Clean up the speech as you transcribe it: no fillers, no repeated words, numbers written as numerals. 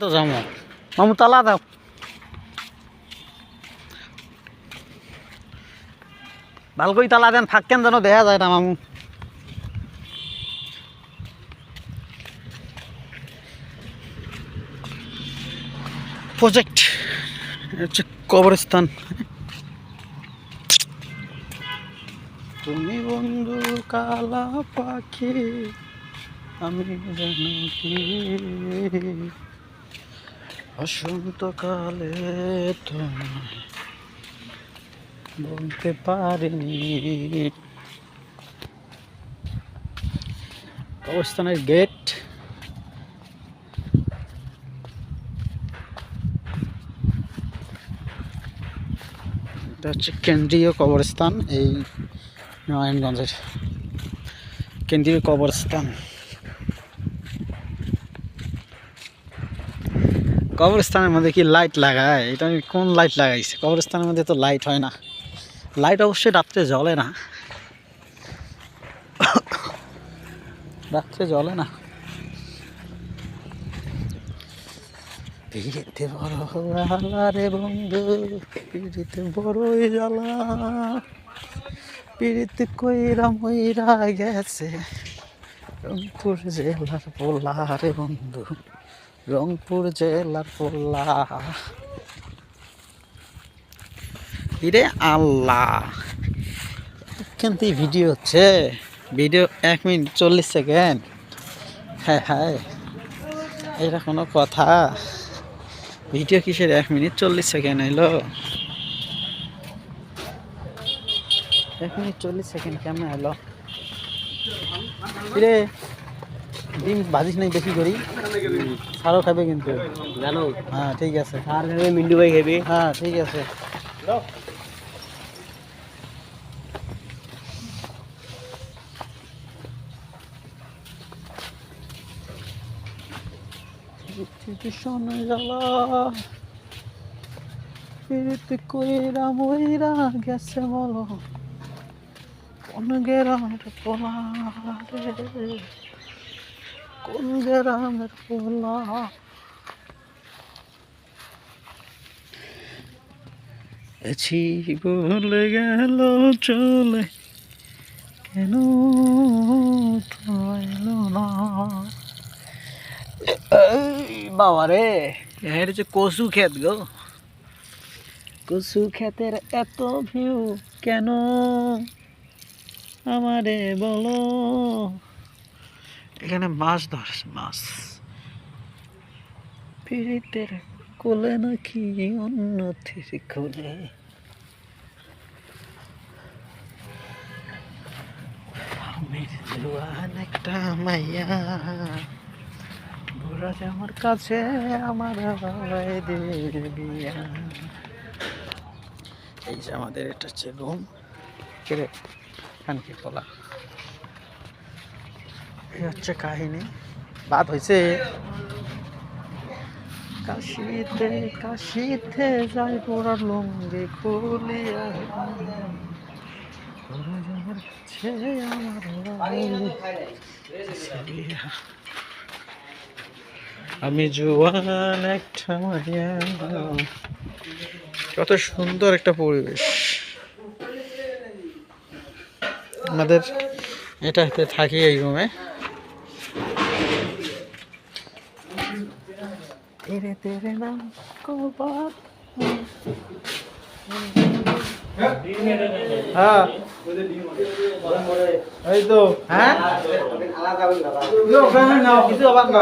তো যাবো মামু তালা দাও ভাল করে তালা দেন ফাঁক কেন যেন দেখা যায় না মামু প্রজেক্ট হচ্ছে কবরস্থান তুমি বন্ধু কালা পাখি আমি যেন কি বসন্তকালে তোমায় বলতে পারিনি কবরস্থানের গেট এটা হচ্ছে কেন্দ্রীয় কবরস্থান এই নারায়ণগঞ্জের কেন্দ্রীয় কবরস্থান কবরস্থানের মধ্যে কি লাইট লাগায় এটা কোন লাইট লাগাইছে কবরস্থানের মধ্যে তো লাইট হয় না লাইট অবশ্যই রাত্রে জ্বলে না রাত্রে জ্বলে না পিড়িতে বড় জ্বালা রে বন্ধু পিড়িতে বড়ই জ্বালা পিড়িতে কইরা মইরা গেছে রংপুর জেলার পোলা রে বন্ধু রংপুর জেলার পোলা ইরে আল্লাহ কিন্তু ভিডিও হচ্ছে ভিডিও 1 মিনিট 40 সেকেন্ড হ্যাঁ হ্যাঁ এটা কোনো কথা ভিডিও কিসের 1 মিনিট 40 সেকেন্ড হইলো 1 মিনিট 40 সেকেন্ড কেমন হলো রে ডিম ভাজিস নাই বেশি করি সারও খাবে কিন্তু জানো হ্যাঁ ঠিক আছে আর মিন্টু ভাই খাবে হ্যাঁ ঠিক আছে শোনা জ্বালা পিড়িতে কইরা মইরা গেছে বলো কোন গ্রামের পোলা রে কোন গ্রামের পোলা আছি বলে গেল চলে কেন এলো না বাবা রে এটা হচ্ছে কচু ক্ষেত গো কচু ক্ষেতের এত ভিউ কেন আমারে বলো এখানে মাছ ধরছে মাছ পিড়িতের কোলে নাকি অন্যথির কোলে আমি জোয়ান একটা মাইয়া বুড়া যে আমার কাছে আমার বিয়া এই যে আমাদের এটা হচ্ছে রুম কেরে খানকি তোলা এই হচ্ছে কাহিনী বাদ হয়েছে কাশিতে কাশিতে যাই পোড়া লঙ্গে খুলিয়া আমার কাছে আমি জোয়ান একটা মাইয়া কত সুন্দর একটা পরিবেশ আমাদের এটাতে থাকি এই রুমে তেরে তেরে নাম কবাত হ্যাঁ এই তো হ্যাঁ কিছু আবার না